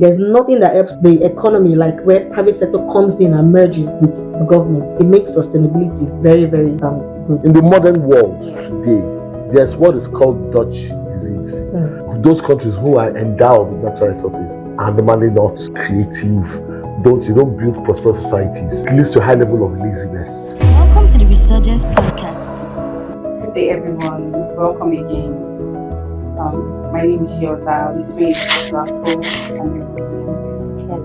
There's nothing that helps the economy like where private sector comes in and merges with the government. It makes sustainability very, very good. In the modern world today, there's what is called Dutch disease. Those countries who are endowed with natural resources are normally not creative. You don't build prosperous societies. It leads to a high level of laziness. Welcome to the Resurgence Podcast. Good day, everyone. Welcome again. My name is Yota. With me is Rafo and Hello.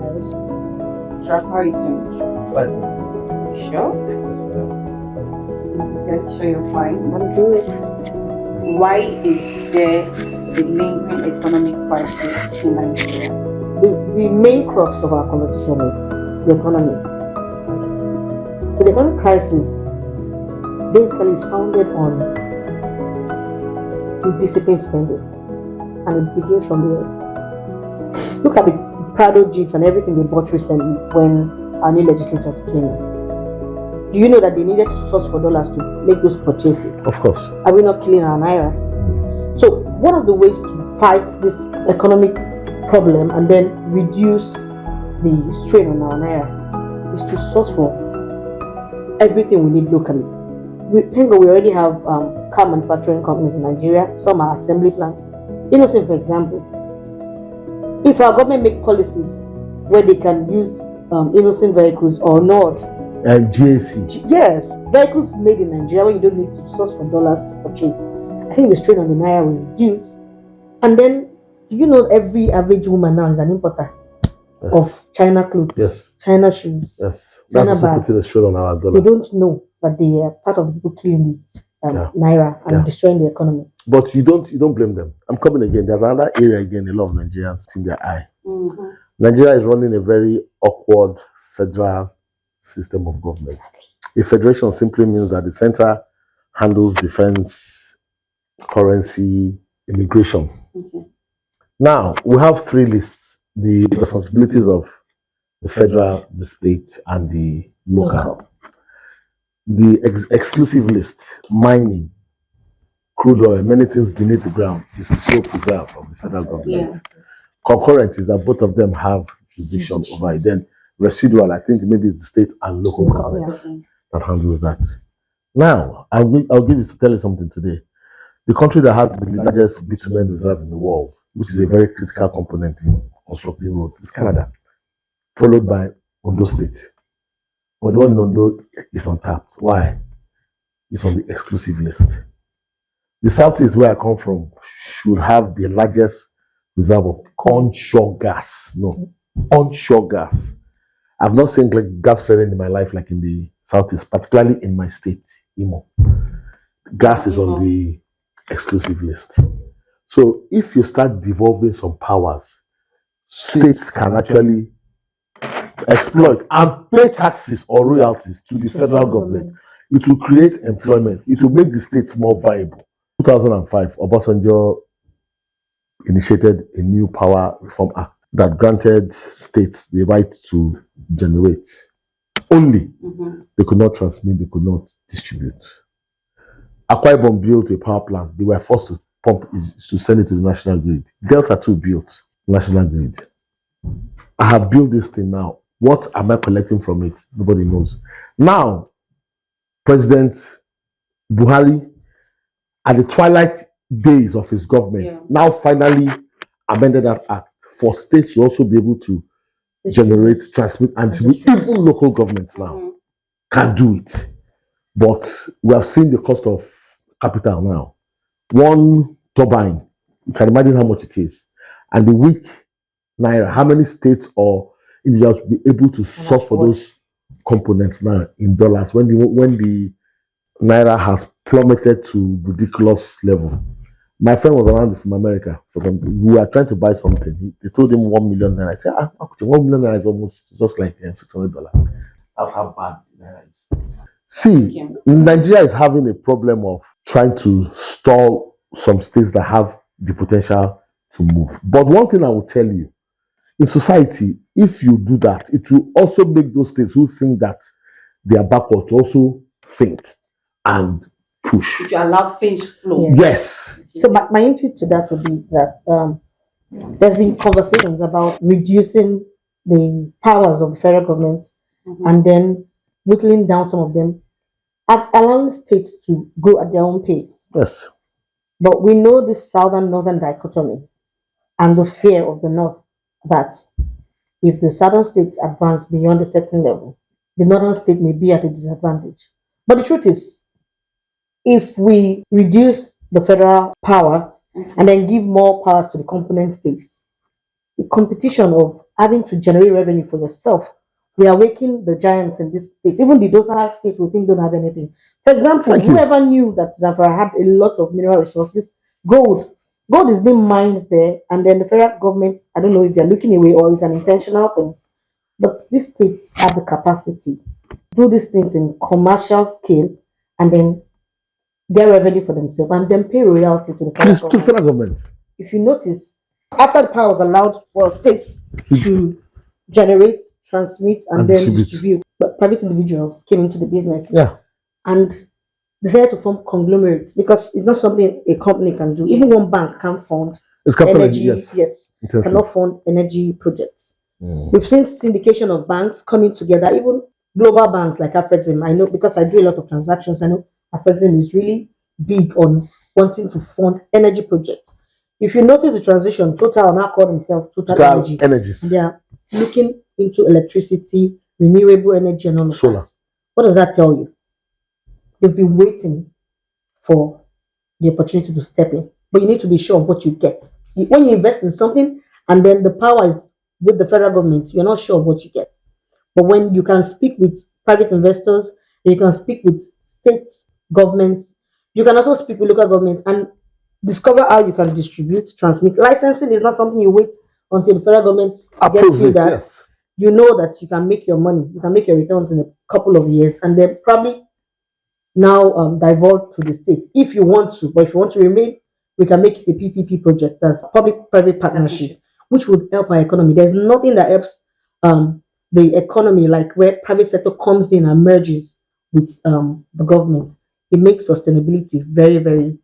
Rafo, how are you doing? Sure? Yeah, sure you're fine. I'm good. Why is there a lingering economic crisis in Nigeria? The main crux of our conversation is the economy. So the economic crisis basically is founded on indisciplined spending, and it begins from there. Look at the Prado Jeeps and everything they bought recently when our new legislators came in. Do you know that they needed to source for dollars to make those purchases? Of course. Are we not killing our naira? So one of the ways to fight this economic problem and then reduce the strain on our naira is to source for everything we need locally. Thank God we already have car manufacturing companies in Nigeria. Some are assembly plants. Innocent, for example, if our government make policies where they can use innocent vehicles or not, And GAC. yes, vehicles made in Nigeria where you don't need to source for dollars to purchase, I think the strain on the naira will reduce. And then, do you know every average woman now is an importer of China clothes, Yes. China shoes, Yes. China That's also bags. putting a strain on our They dollar. don't know that they are part of the people killing the naira and destroying the economy. But you don't blame them. I'm coming again. There's another area again, a lot of Nigerians in their eye. Mm-hmm. Nigeria is running a very awkward federal system of government. A federation simply means that the center handles defense, currency, immigration. Okay. Now, we have three lists: the responsibilities of the federal, the state, and the local. The exclusive list, mining, crude oil, many things beneath the ground, is the sole preserve of the federal government. Yeah. Concurrent is that both of them have jurisdiction over it. Then residual, I think maybe it's the state and local governments that handles that. Now, I'll tell you something today. The country that has the largest bitumen reserve in the world, which is a very critical component in constructing roads, is Canada, followed by Ondo State. But the one in Ondo is untapped. Why? It's on the exclusive list. The southeast, where I come from, should have the largest reserve of onshore gas. No, onshore gas. I've not seen gas flaring in my life like in the southeast, particularly in my state, Imo. Gas is on the exclusive list. So if you start devolving some powers, states can actually exploit and pay taxes or royalties to the federal government. It will create employment. It will make the states more viable. 2005, Obasanjo initiated a new power reform act that granted states the right to generate. Only they could not transmit, they could not distribute. Akwa Ibom built a power plant. They were forced to send it to the national grid. Delta 2 built national grid. I have built this thing now. What am I collecting from it? Nobody knows. Now, President Buhari, at the twilight days of his government, now finally amended that act for states to also be able to generate, transmit, and even local governments now can do it. But we have seen the cost of capital now. One turbine, you can imagine how much it is. And the weak naira, how many states or individuals will be able to source for those components now in dollars when the naira has plummeted to ridiculous level. My friend was around from America. We were trying to buy something. They told him 1 million naira. I said, 1 million naira is almost just like $600. That's how bad the naira is. See, Nigeria is having a problem of trying to stall some states that have the potential to move. But one thing I will tell you, in society, if you do that, it will also make those states who think that they are backward to also think and push. If you allow things flow. Yes. Yes. So my input to that would be that There's been conversations about reducing the powers of the federal government and then whittling down some of them, and allowing states to grow at their own pace. Yes. But we know this southern-northern dichotomy and the fear of the north that if the southern states advance beyond a certain level, the northern state may be at a disadvantage. But the truth is, if we reduce the federal power and then give more powers to the component states, the competition of having to generate revenue for yourself, we are waking the giants in these states. Even the docile states we think don't have anything. For example, whoever knew that Zamfara had a lot of mineral resources, gold. Gold is being mined there, and then the federal government, I don't know if they're looking away or it's an intentional thing, but these states have the capacity to do these things in commercial scale and then get revenue for themselves and then pay royalty to the federal government. If you notice, after the power was allowed for states to generate, transmit, and then distribute, but private individuals came into the business. Yeah. And decided to form conglomerates because it's not something a company can do. Even one bank can't fund energy. Yes, cannot fund energy projects. We've seen syndication of banks coming together, even global banks like Afrexim. I know because I do a lot of transactions. I know Afrexim is really big on wanting to fund energy projects. If you notice the transition, Total now call themselves Total Energies. They are looking into electricity, renewable energy, and all of solar. That. What does that tell you? They've been waiting for the opportunity to step in, but you need to be sure of what you get. When you invest in something and then the power is with the federal government, you're not sure of what you get. But when you can speak with private investors, you can speak with state governments, you can also speak with local government and discover how you can distribute, transmit. Licensing is not something you wait until the federal government gets you that. Yes. You know that you can make your money, you can make your returns in a couple of years, and then probably now divulge to the state if you want to. But if you want to remain, we can make it a PPP project, that's public-private partnership, which would help our economy. There's nothing that helps the economy like where private sector comes in and merges with the government. It makes sustainability very, very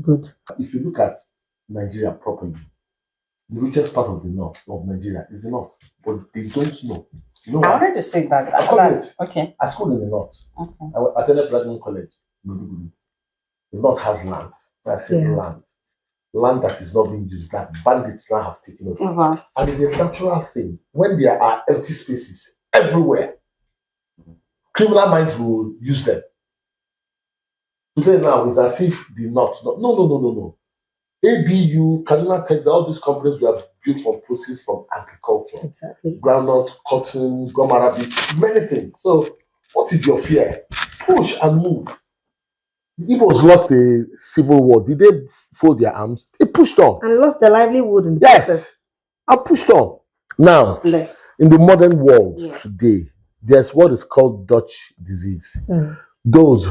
good. If you look at Nigeria properly, the richest part of the north of Nigeria is the north, but they don't know. You know I what? wanted to say that. Okay. I schooled in the north. Okay. I attended Platinum College. The north has land. I said land that is not being used, that bandits now have taken over. And it's a natural thing. When there are empty spaces everywhere, criminal minds will use them. Today now, it's as if the north. No. ABU, Kaduna Texas, all these companies were built from proceeds from agriculture. Exactly. Groundnut, cotton, gum arabic, many things. So, what is your fear? Push and move. The Igbos lost a civil war. Did they fold their arms? They pushed on. And lost their livelihood in the process. And pushed on. Now, in the modern world today, there's what is called Dutch disease. Those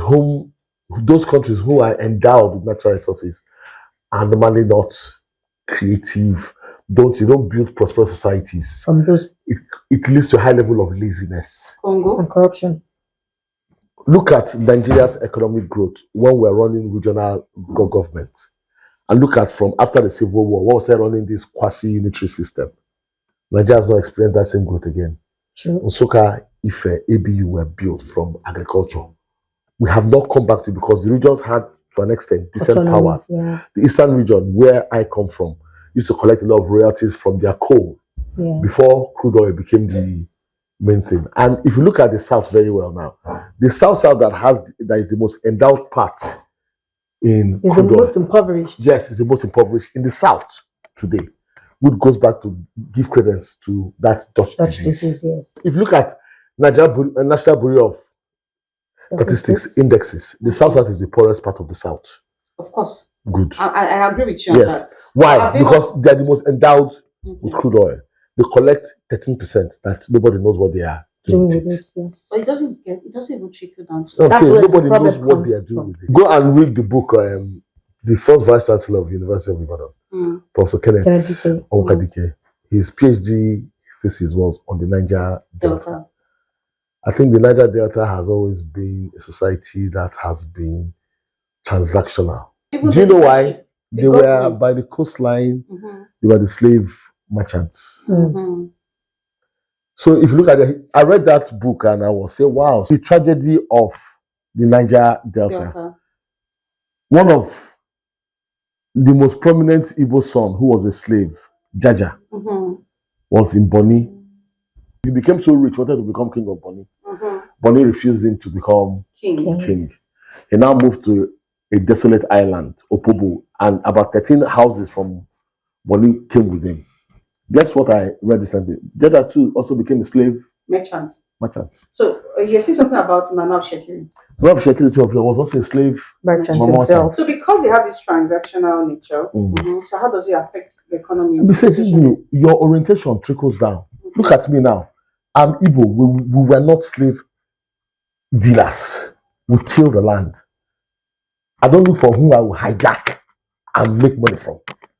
countries who are endowed with natural resources are normally not creative. You don't build prosperous societies. From those, it leads to a high level of laziness. Congo and corruption. Look at Nigeria's economic growth when we're running regional government. And look at from after the Civil War, when we're running this quasi-unitary system. Nigeria has not experienced that same growth again. True. Nsukka, Ife, ABU were built from agriculture. We have not come back to it because the regions had, to an extent, decent powers. Yeah. The eastern region, where I come from, used to collect a lot of royalties from their coal before crude oil became the main thing. And if you look at the south very well now, the south that is the most endowed part in is the most impoverished. Yes, it's the most impoverished in the south today, which goes back to give credence to that Dutch disease. Yes. If you look at National Bureau of Statistics indexes, the south is the poorest part of the south. Of course. Good. I agree with you on that. Why? Because they are the most endowed with crude oil. They collect 13% that nobody knows what they are doing with it. But it doesn't even trickle down to nobody knows what they are doing with it. Go and read the book, the first Vice Chancellor of the University of Ibadan, Professor Kenneth Onkadike. His PhD thesis was on the Niger Delta. I think the Niger Delta has always been a society that has been transactional. Do you know why? They were by the coastline. They were the slave merchants. So if you look at it, I read that book and I was saying, wow, the tragedy of the Niger Delta. One of the most prominent Igbo son who was a slave, Jaja, was in Bonny. He became so rich, wanted to become king of Bonny. Bonny refused him to become king. He now moved to a desolate island, Opobo, and about 13 houses from Bonny came with him. Guess what I read recently? Jaja too also became a slave merchant. So you're saying something about Nana of Shekiri. Nana of Shekiri too was also a slave merchant himself. So because they have this transactional nature, so how does it affect the economy? Besides, your orientation trickles down. Look at me now. I'm Igbo. We were not slave dealers. We till the land. I don't look for whom I will hijack and make money from.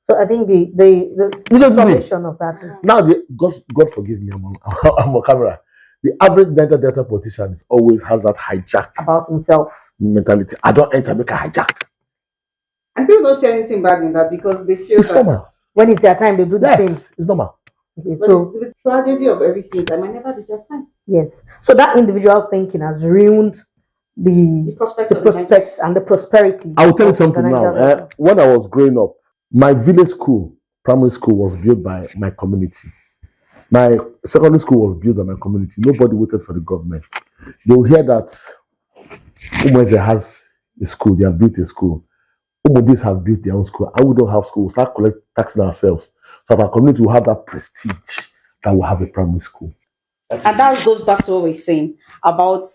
So I think the solution of that is now God forgive me, I'm on camera. The average Niger Delta politician always has that hijack about himself mentality. I don't enter, make a hijack. And people don't say anything bad in that because they feel it's normal. When it's their time, they do the same. It's normal. Okay, but so the tragedy of everything, that might never be their time. Yes. So that individual thinking has ruined the prospects and the prosperity. I will tell you something now. When I was growing up, my village school, primary school, was built by my community. My secondary school was built by my community. Nobody waited for the government. They will hear that Umweze has a school, they have built a school. Umodis have built their own school, and we don't have school. We'll start collecting taxes ourselves. So our community will have that prestige that will have a primary school. And that goes back to what we're saying about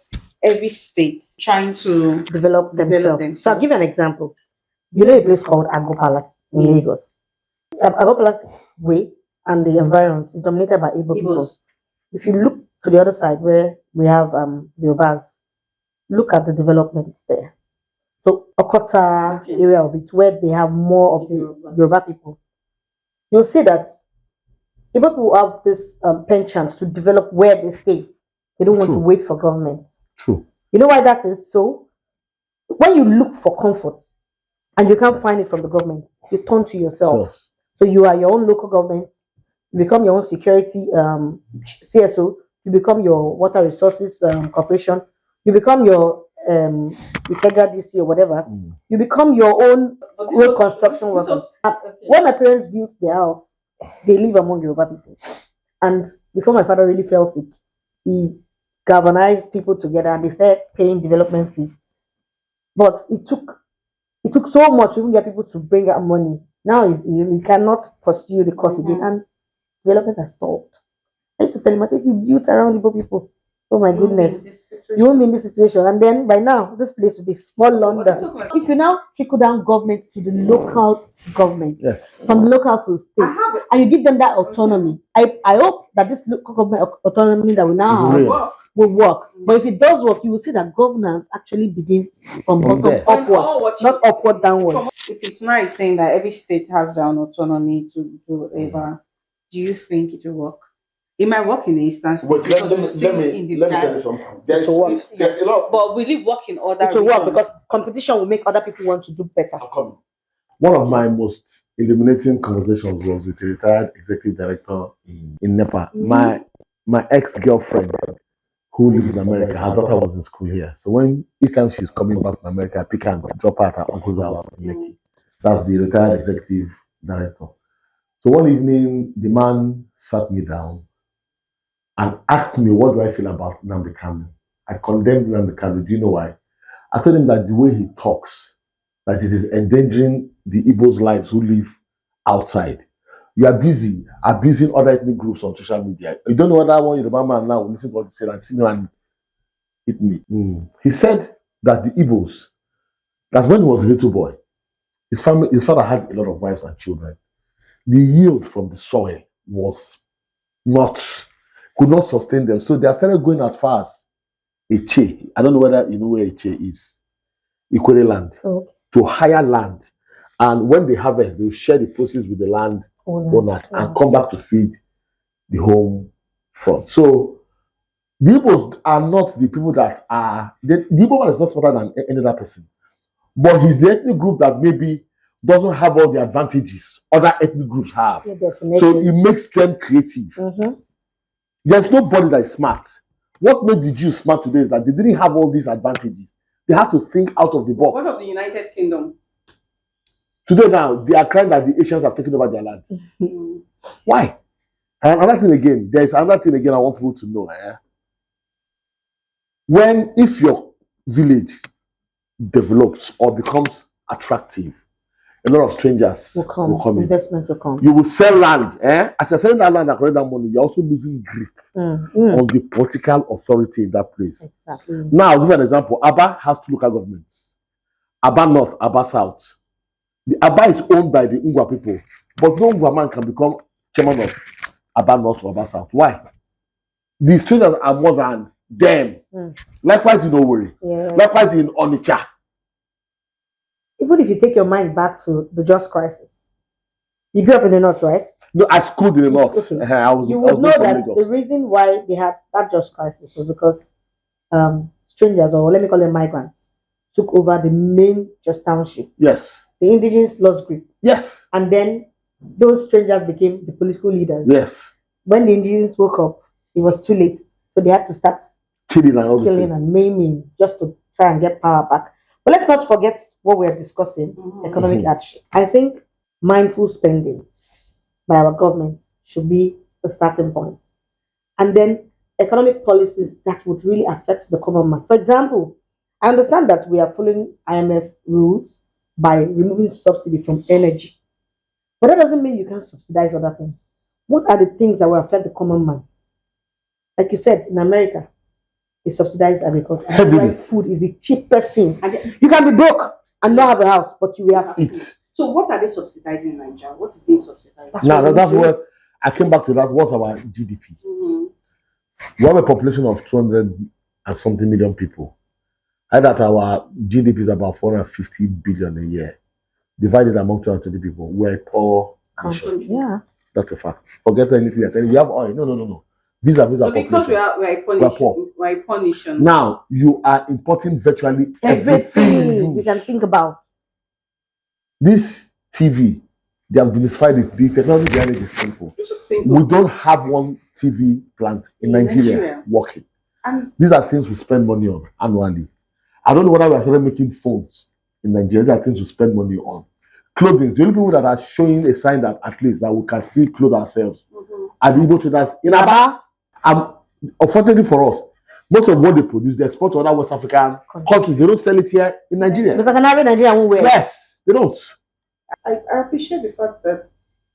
every state trying to develop themselves. So I'll give you an example. You know a place called Agbo Palace in Lagos. Agbo Palace way and the environment is dominated by Igbo people. If you look to the other side where we have the Yorubas, look at the development there. So Okota area of it, where they have more of the Yoruba people, you'll see that Igbo people have this penchant to develop where they stay. They don't want to wait for government. True. You know why that is? So when you look for comfort and you can't find it from the government, you turn to yourself. So you are your own local government. You become your own security CSO. You become your water resources corporation. You become your Ikeja DC or whatever. You become your own road construction worker. When my parents built their house, they live among Yoruba people. And before my father really fell sick, he galvanized people together and they started paying development fee. But it took so much to even get people to bring out money. Now he cannot pursue the course again, and development has stalled. I used to tell him, I said, if you build around Igbo people, oh my goodness, you won't be in this situation. And then by now, this place will be small London. If you now trickle down government to the local government, from the local to state, and you give them that autonomy, I hope that this local government autonomy that we now have will work. But if it does work, you will see that governance actually begins from bottom upward, not upward downward. If it's not saying that every state has their own autonomy to do whatever, do you think it will work? It might work in the instance because we're still in the let me tell you something. There's a lot. But will it work in other It will work because competition will make other people want to do better. One of my most illuminating conversations was with a retired executive director in NEPA. My ex-girlfriend who lives in America, her daughter was in school here. So when each time she's coming back from America, I pick her and drop her at her uncle's house in Lekki. That's the retired executive director. So one evening, the man sat me down and asked me, what do I feel about Nnamdi Kanu? I condemned Nnamdi Kanu. Do you know why? I told him that the way he talks, that it is endangering the Igbos' lives who live outside. You are busy abusing other ethnic groups on social media. You don't know that one Yoruba man now will listen to what he said and see me and hit me. He said that the Igbos, that when he was a little boy, his father had a lot of wives and children. The yield from the soil could not sustain them. So they started going as far as Eche. I don't know whether you know where Eche is. Equity land. To higher land. And when they harvest, they share the proceeds with the land owners and come back to feed the home front. So the Igbos are not the people that are... The Igbo man is not smarter than any other person. But he's the ethnic group that maybe doesn't have all the advantages other ethnic groups have. So it makes them creative. There's nobody that is smart. What made the Jews smart today is that they didn't have all these advantages. They had to think out of the box. What of the United Kingdom? Today now, they are crying that the Asians have taken over their land. Why? And another thing again, there's another thing again I want people to know. If your village develops or becomes attractive, a lot of strangers will come in. Investment will come. You will sell land. As you're selling that land and collect that money, you're also losing grip on the political authority in that place. Exactly. Now, I'll give you an example. Aba has 2 local governments. Aba North, Aba South. The Aba is owned by the Ngwa people, but no Ngwa man can become chairman of Aba North or Aba South. Why? The strangers are more than them. Likewise in Owerri. Yes. Likewise in Onitsha. Even if you take your mind back to the Just Crisis, you grew up in the North, right? No, I schooled in the North. Okay. You would know that the reason why they had that Just Crisis was because strangers, or let me call them migrants, took over the main Just Township. Yes. The indigenous lost grip. Yes. And then those strangers became the political leaders. Yes. When the indigenous woke up, it was too late. So they had to start killing and maiming just to try and get power back. But let's not forget what we're discussing, economic action. I think mindful spending by our government should be the starting point. And then economic policies that would really affect the common man. For example, I understand that we are following IMF rules by removing subsidy from energy. But that doesn't mean you can't subsidize other things. What are the things that will affect the common man? Like you said, in America, they subsidize agriculture. Heavily. Food is the cheapest thing. And you can be broke and not have a house, but you will have it. So what are they subsidizing in Nigeria? What is they subsidizing? That's what I came back to. That. What's our GDP? We have a population of 200 and something million people. I that our GDP is about 450 billion a year. Divided among 220 people. We're a poor nation. Yeah. That's a fact. Forget anything. We have oil. No. Visa. So because we're a poor nation. Now you are importing virtually everything you can think about. This TV, they have demystified it. The technology behind it is simple. It's just simple. We don't have one TV plant in Nigeria working. And these are things we spend money on annually. I don't know whether we are started making phones in Nigeria. These are things we spend money on. Clothing. The only people that are showing a sign that at least that we can still clothe ourselves are the Igbo traders in Aba. Unfortunately for us, most of what they produce, they export to other West African countries. They don't sell it here in Nigeria. Because another Nigeria won't wear. Yes, they don't. I appreciate the fact that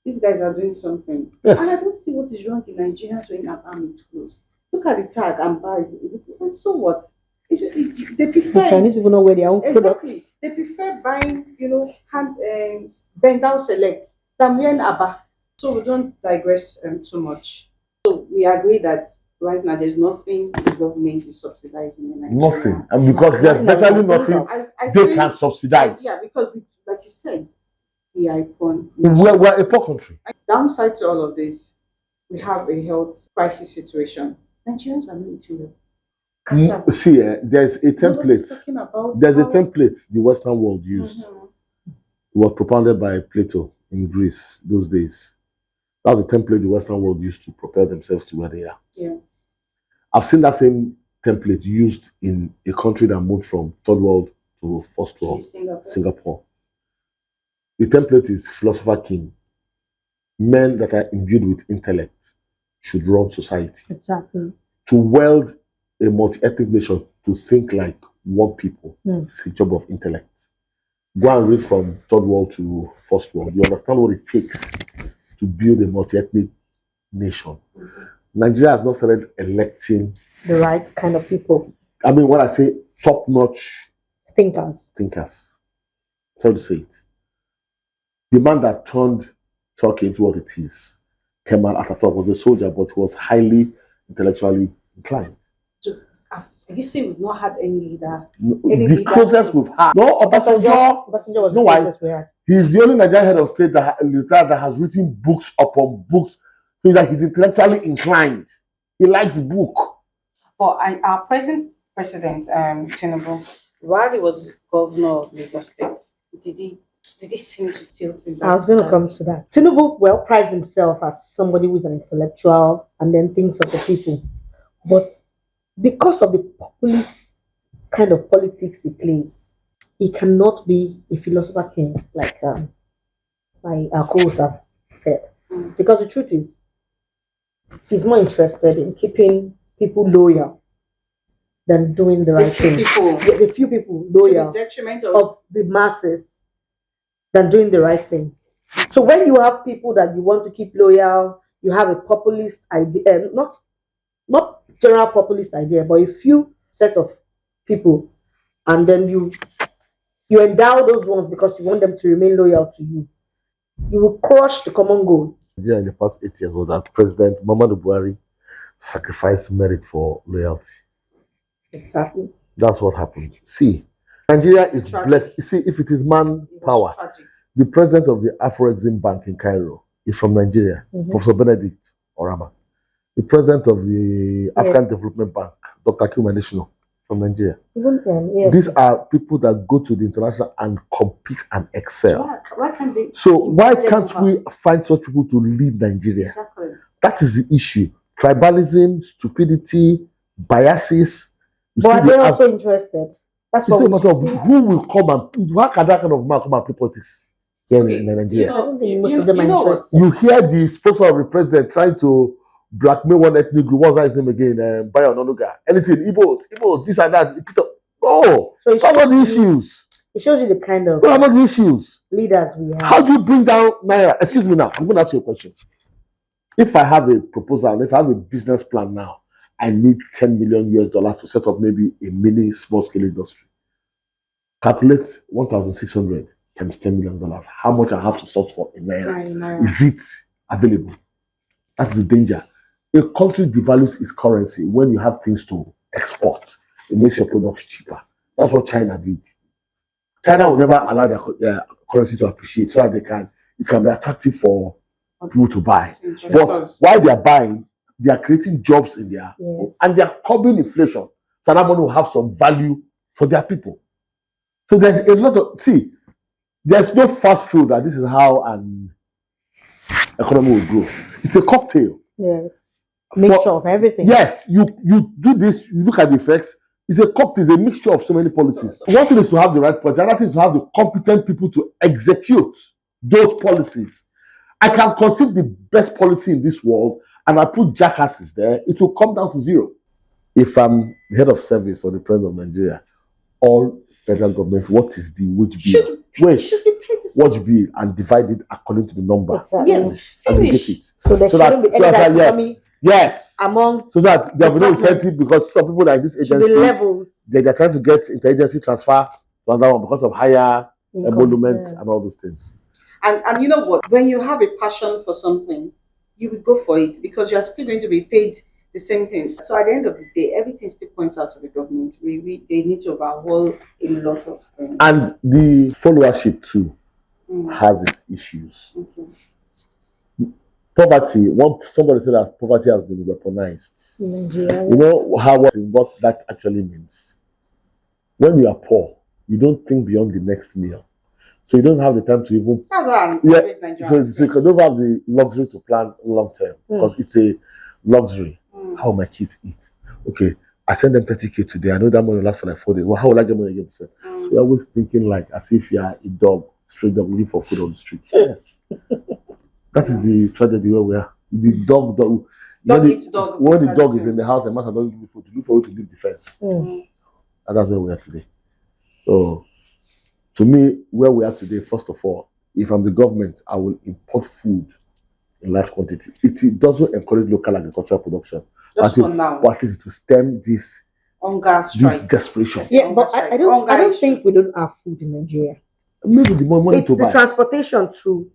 these guys are doing something. Yes. And I don't see what is wrong in Nigerians wearing armed clothes. Look at the tag and buy it. And so what? They prefer Chinese people know where their own products. They prefer buying, bend down select than wearing Abba. So we don't digress too much. So we agree that right now there's nothing the government is subsidizing in Nigeria. Nothing. And because there's virtually nothing they can subsidize. Yeah, because like you said, we are a poor we're a poor country. Downside to all of this, we have a health crisis situation. Nigerians are not eating well. See, there's a template. There's a template the Western world used. It was propounded by Plato in Greece those days. That's the template the Western world used to prepare themselves to where they are. Yeah. I've seen that same template used in a country that moved from third world to first world, Singapore. The template is philosopher king. Men that are imbued with intellect should run society. Exactly. To weld a multi-ethnic nation to think like one people is a job of intellect. Go and read from third world to first world. You understand what it takes to build a multi-ethnic nation. Nigeria has not started electing the right kind of people. I mean, when I say top-notch thinkers. Sorry to say it. The man that turned Turkey into what it is, Kemal Atatürk, was a soldier, but he was highly intellectually inclined. So, have you seen we've not had any leader? The closest we've had. No, Obasanjo was the closest we had. He's the only Nigerian head of state that has written books upon books. So he's intellectually inclined. He likes book. For our present president, Tinubu, while he was governor of Lagos State, did he Did they seem to tilt in that? I was going to come to that. Tinubu, well, prides himself as somebody who is an intellectual and then thinks of the people. But because of the populist kind of politics he plays, he cannot be a philosopher king like my co-host has said. Because the truth is, he's more interested in keeping people loyal than doing the right thing. The few people loyal to the detriment of the masses than doing the right thing. So when you have people that you want to keep loyal, you have a populist idea, not general populist idea, but a few set of people, and then you endow those ones because you want them to remain loyal to you. You will crush the common goal. Nigeria in the past 8 years was that President Muhammadu Buhari sacrificed merit for loyalty. Exactly. That's what happened. See, Nigeria is blessed. You see, if it is manpower, the president of the Afro-Exim Bank in Cairo is from Nigeria, Professor Benedict Orama. The president of the African Development Bank, Dr. Kim Adesina, from Nigeria. These are people that go to the international and compete and excel. Why can't they? So why can't we find such people to lead Nigeria? Exactly. That is the issue. Tribalism, stupidity, biases. But they're also interested. That's what matter of who will come and how can that kind of man come and play politics here in Nigeria? I don't think most of them are interested. You hear the spokesman of the president trying to blackmail one ethnic group. What's his name again? Bayo Ononuga. Anything, Igbos, this and that. Oh, so what are the issues? It shows you the kind of what are the issues leaders we have. How do you bring down Naira? Excuse me now. I'm going to ask you a question. If I have a proposal, if I have a business plan now, I need $10 million to set up maybe a mini small scale industry. Calculate 1,600 times $10 million. How much I have to source for in Naira? Is it available? That's the danger. A country devalues its currency when you have things to export. It makes your products cheaper. That's what China did. China will never allow their currency to appreciate so that it can be attractive for people to buy. But while they are buying, they are creating jobs in there and they are curbing inflation. So that money will have some value for their people. So there's a lot of there's no fast rule that this is how an economy will grow. It's a cocktail. Yes. Mixture of everything. Yes, you do this, you look at the effects. It's a cocktail, it's a mixture of so many policies. One thing is to have the right policy, another thing is to have the competent people to execute those policies. I can conceive the best policy in this world and I put jackasses there, it will come down to zero. If I'm the head of service or the president of Nigeria, all federal government, what is the wage bill? Wage bill and divide it according to the number. Exactly. Yes, and we get it. So there shouldn't be any dichotomy. Yes. Among so that there will be no incentive because some people like this agency, they're trying to get interagency transfer to another one because of higher emoluments and all those things. And you know what? When you have a passion for something, you will go for it because you are still going to be paid the same thing. So at the end of the day, everything still points out to the government. They need to overhaul a lot of things. And the followership too has its issues. Okay. Poverty, somebody said that poverty has been weaponized. Nigeria. You know what that actually means? When you are poor, you don't think beyond the next meal. So you don't have the time to even... That's why so you don't have the luxury to plan long term because it's a luxury. How my kids eat. Okay, I send them 30K today. I know that money will last for like 4 days. Well, how will I get money again? So you're always thinking like as if you are a dog, straight dog looking for food on the street. Yes. That is the tragedy where we are. The dog when the dog is in the house, the master doesn't give you food to look for you to leave the fence. And that's where we are today. So, to me, where we are today, first of all, if I'm the government, I will import food in large quantity. It doesn't encourage local agricultural production. Just for now. But at least to stem this desperation. Yeah, but I don't think we don't have food in Nigeria. Maybe the more money to buy. It's the transportation to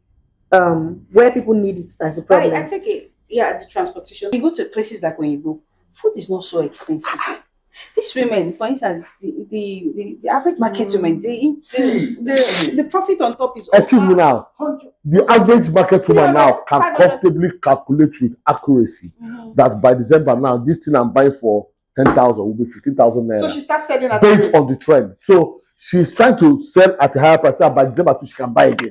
where people need it as a problem. I take it, the transportation. You go to places like when you go, food is not so expensive. These women, for instance, the average market woman, the profit on top is... Excuse me now. The average market woman now can comfortably calculate with accuracy that by December now, this thing I'm buying for 10,000 will be 15,000 naira. So she starts selling at based on the trend. So she's trying to sell at a higher price so that by December 2 she can buy again.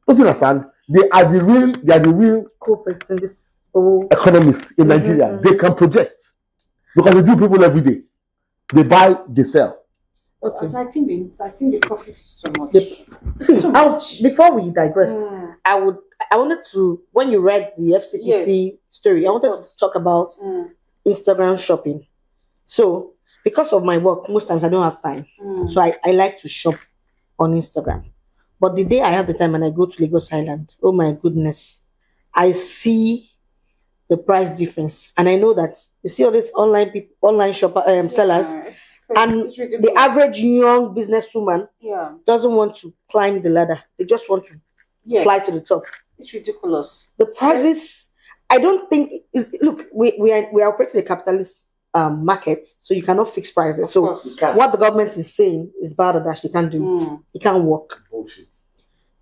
Don't you understand? They are the real Corporates in this whole economists in Nigeria. They can project because they do people every day. They buy, they sell. Okay. I think the profit is too much. Before we digress, I wanted to, when you read the FCPC story, I wanted to talk about Instagram shopping. So because of my work, most times I don't have time. So I like to shop on Instagram. But the day I have the time and I go to Lagos Island, oh my goodness, I see the price difference. And I know that you see all these online shopper sellers, and the average young businesswoman doesn't want to climb the ladder. They just want to fly to the top. It's ridiculous. The prices, I don't think is, look, we are operating a capitalist market, so you cannot fix prices. So what the government is saying is balderdash. They can't do it. It can't work. Bullshit.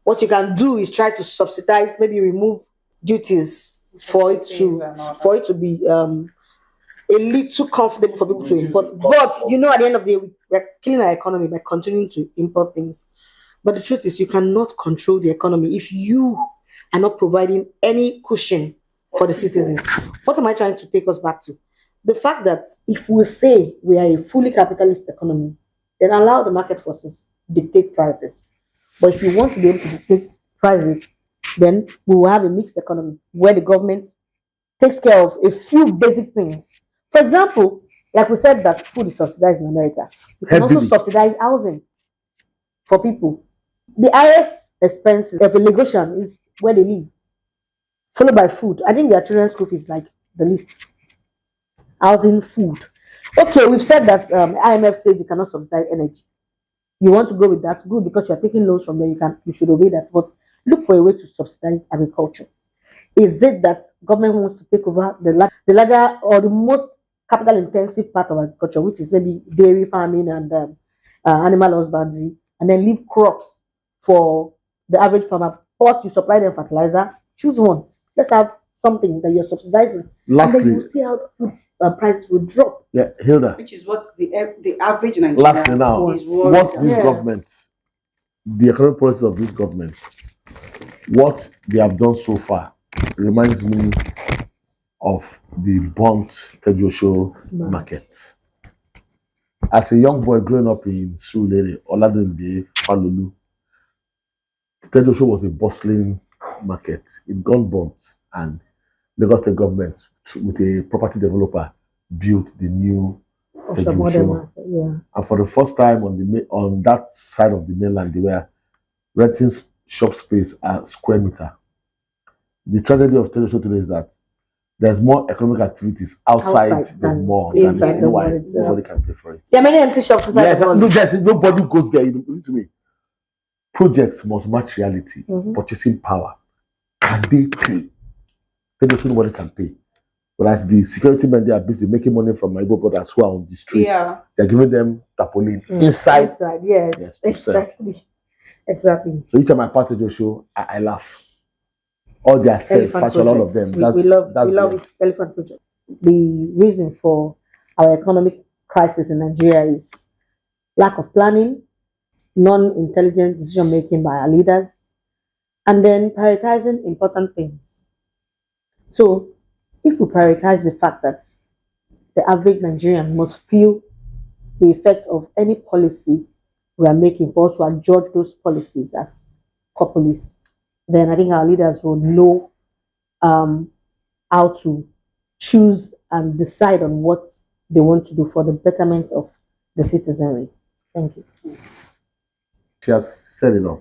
What you can do is try to subsidize, maybe remove duties for it to be a little comfortable for people to import. But you know, at the end of the day, we're killing our economy by continuing to import things. But the truth is, you cannot control the economy if you are not providing any cushion for the citizens. What am I trying to take us back to? The fact that if we say we are a fully capitalist economy, then allow the market forces dictate prices. But if you want to be able to dictate prices, then we will have a mixed economy where the government takes care of a few basic things. For example, like we said that food is subsidized in America. You can also subsidize housing for people. The highest expenses of a Lagosian is where they live, followed by food. I think their children's school fees is like the least. Housing, food. Okay, we've said that IMF says you cannot subsidize energy. You want to go with that? Good, because you're taking loans from there. You should obey that. But look for a way to subsidize agriculture. Is it that government wants to take over the larger or the most capital intensive part of agriculture, which is maybe dairy farming and animal husbandry, and then leave crops for the average farmer? But you supply them fertilizer. Choose one. Let's have something that you're subsidizing. Lastly, and then you see how food prices will drop. Yeah, Hilda. Which is what the average Nigerian Lastly now, is what this government, the economic policies of this government, what they have done so far reminds me of the burnt Tejosho market. As a young boy growing up in Surulere, Oladunde, Falulu, Tejosho was a bustling market. It got burnt, and Lagos State government, with a property developer, built the new Tejosho. And for the first time on that side of the mainland, they were renting shop space at square meter. The tragedy of Tejosho today is that there's more economic activities outside the mall than inside the mall. Nobody can pay for it. There are many empty shops inside the mall. Nobody goes there. Listen to me. Projects must match reality. Purchasing power. Can they pay? Tejosho, nobody can pay. But as the security men, they are busy making money from my Igbo brothers who are on the street. Yeah. They're giving them tarpaulin inside. Yes, exactly. So each time I pass Tejosho, I laugh. All their sales, fashion, all of them. We love it. Elephant project. The reason for our economic crisis in Nigeria is lack of planning, non-intelligent decision making by our leaders, and then prioritizing important things. So, if we prioritize the fact that the average Nigerian must feel the effect of any policy we are making for us to adjudge those policies as populist, then I think our leaders will know how to choose and decide on what they want to do for the betterment of the citizenry. Thank you. She has said enough.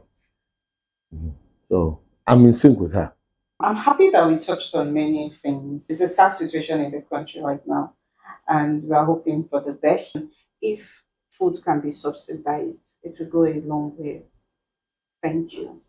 So I'm in sync with her. I'm happy that we touched on many things. It's a sad situation in the country right now, and we are hoping for the best. If food can be subsidized, it will go a long way. Thank you.